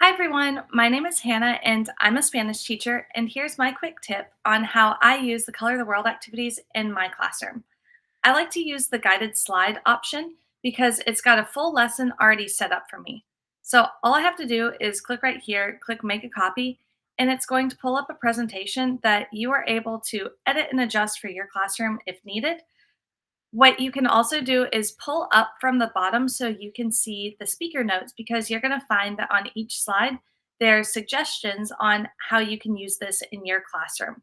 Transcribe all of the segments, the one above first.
Hi everyone, my name is Hannah and I'm a Spanish teacher, and here's my quick tip on how I use the Color the World activities in my classroom. I like to use the guided slide option because it's got a full lesson already set up for me. So all I have to do is click right here, click make a copy, and it's going to pull up a presentation that you are able to edit and adjust for your classroom if needed. What you can also do is pull up from the bottom so you can see the speaker notes, because you're going to find that on each slide, there's suggestions on how you can use this in your classroom.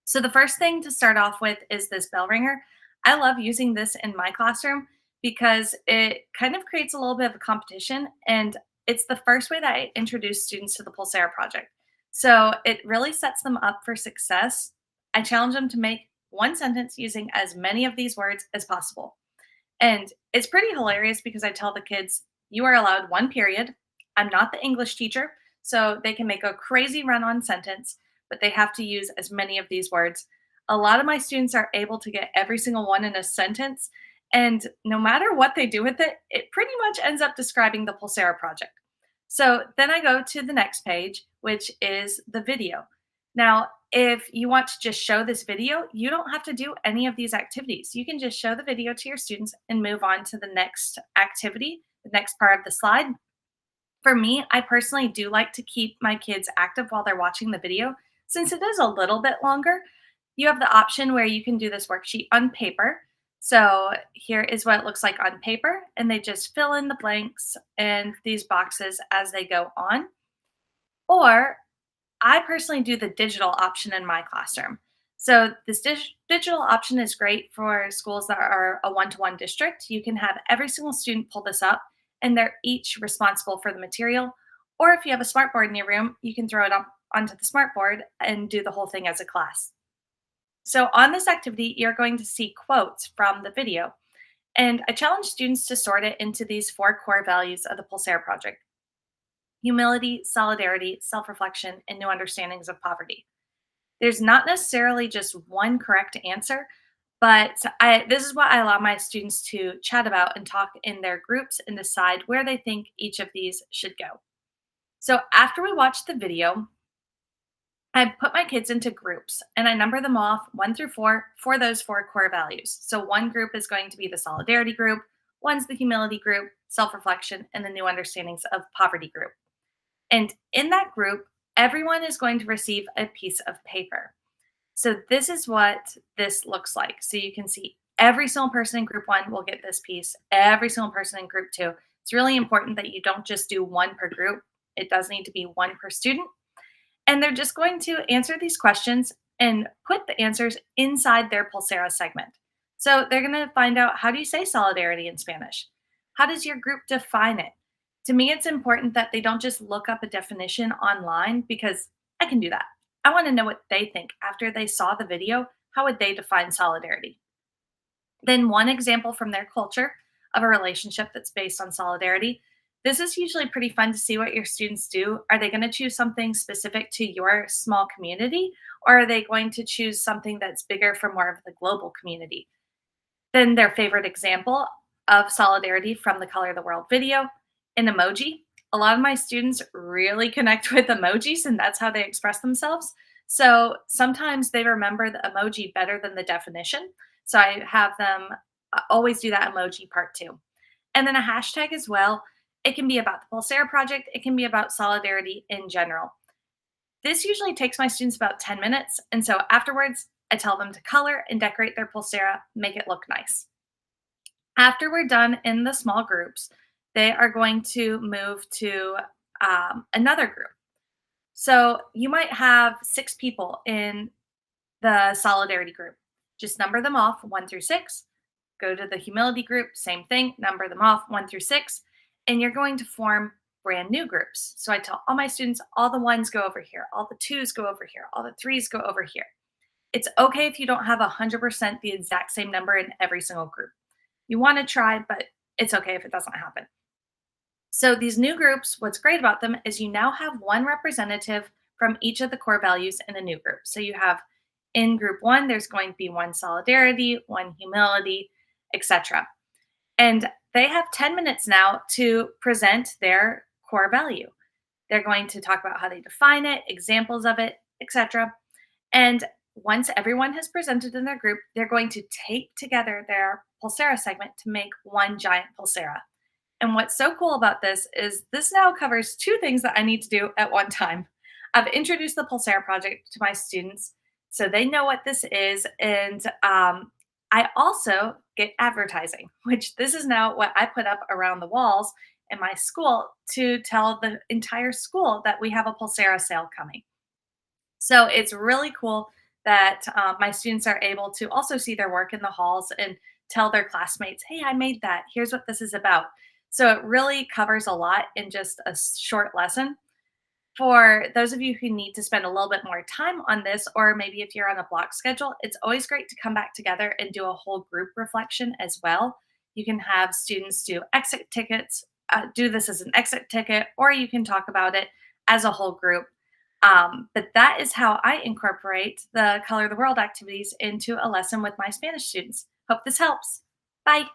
So the first thing to start off with is this bell ringer. I love using this in my classroom because it kind of creates a little bit of a competition, and it's the first way that I introduce students to the Pulsera project. So it really sets them up for success. I challenge them to make one sentence using as many of these words as possible. And it's pretty hilarious because I tell the kids, you are allowed one period. I'm not the English teacher, so they can make a crazy run on sentence, but they have to use as many of these words. A lot of my students are able to get every single one in a sentence. And no matter what they do with it, it pretty much ends up describing the Pulsera project. So then I go to the next page, which is the video. Now, if you want to just show this video, you don't have to do any of these activities. You can just show the video to your students and move on to the next activity, the next part of the slide. For me, I personally do like to keep my kids active while they're watching the video. Since it is a little bit longer, you have the option where you can do this worksheet on paper. So here is what it looks like on paper, and they just fill in the blanks and these boxes as they go on. Or I personally do the digital option in my classroom. So this digital option is great for schools that are a one-to-one district. You can have every single student pull this up, and they're each responsible for the material. Or if you have a smartboard in your room, you can throw it up onto the smartboard and do the whole thing as a class. So on this activity, you're going to see quotes from the video. And I challenge students to sort it into these four core values of the Pulsar project: humility, solidarity, self reflection, and new understandings of poverty. There's not necessarily just one correct answer, but this is what I allow my students to chat about and talk in their groups and decide where they think each of these should go. So after we watch the video, I put my kids into groups and I number them off 1 through 4 for those four core values. So one group is going to be the solidarity group, one's the humility group, self reflection, and the new understandings of poverty group. And in that group, everyone is going to receive a piece of paper. So this is what this looks like. So you can see every single person in group one will get this piece, every single person in group two. It's really important that you don't just do one per group. It does need to be one per student. And they're just going to answer these questions and put the answers inside their Pulsera segment. So they're going to find out, how do you say solidarity in Spanish? How does your group define it? To me, it's important that they don't just look up a definition online, because I can do that. I want to know what they think after they saw the video. How would they define solidarity? Then, one example from their culture of a relationship that's based on solidarity. This is usually pretty fun to see what your students do. Are they going to choose something specific to your small community, or are they going to choose something that's bigger for more of the global community? Then, their favorite example of solidarity from the Color the World video: an emoji. A lot of my students really connect with emojis, and that's how they express themselves. So sometimes they remember the emoji better than the definition. So I have them always do that emoji part too. And then a hashtag as well. It can be about the Pulsera project, it can be about solidarity in general. This usually takes my students about 10 minutes. And so afterwards, I tell them to color and decorate their Pulsera, make it look nice. After we're done in the small groups, they are going to move to another group. So you might have 6 people in the solidarity group. Just number them off 1 through 6. Go to the humility group, same thing, number them off 1 through 6. And you're going to form brand new groups. So I tell all my students, all the ones go over here, all the twos go over here, all the threes go over here. It's okay if you don't have 100% the exact same number in every single group. You want to try, but it's okay if it doesn't happen. So these new groups, what's great about them is you now have one representative from each of the core values in a new group. So you have, in group one, there's going to be one solidarity, one humility, etc. And they have 10 minutes now to present their core value. They're going to talk about how they define it, examples of it, etc. And once everyone has presented in their group, they're going to tape together their Pulsera segment to make one giant Pulsera. And what's so cool about this now covers two things that I need to do at one time. I've introduced the Pulsera project to my students so they know what this is. And I also get advertising, which this is now what I put up around the walls in my school to tell the entire school that we have a Pulsera sale coming. So it's really cool that my students are able to also see their work in the halls and tell their classmates, hey, I made that. Here's what this is about. So it really covers a lot in just a short lesson. For those of you who need to spend a little bit more time on this, or maybe if you're on a block schedule, it's always great to come back together and do a whole group reflection as well. You can have students do exit tickets, do this as an exit ticket, or you can talk about it as a whole group. But that is how I incorporate the Color the World activities into a lesson with my Spanish students. Hope this helps. Bye.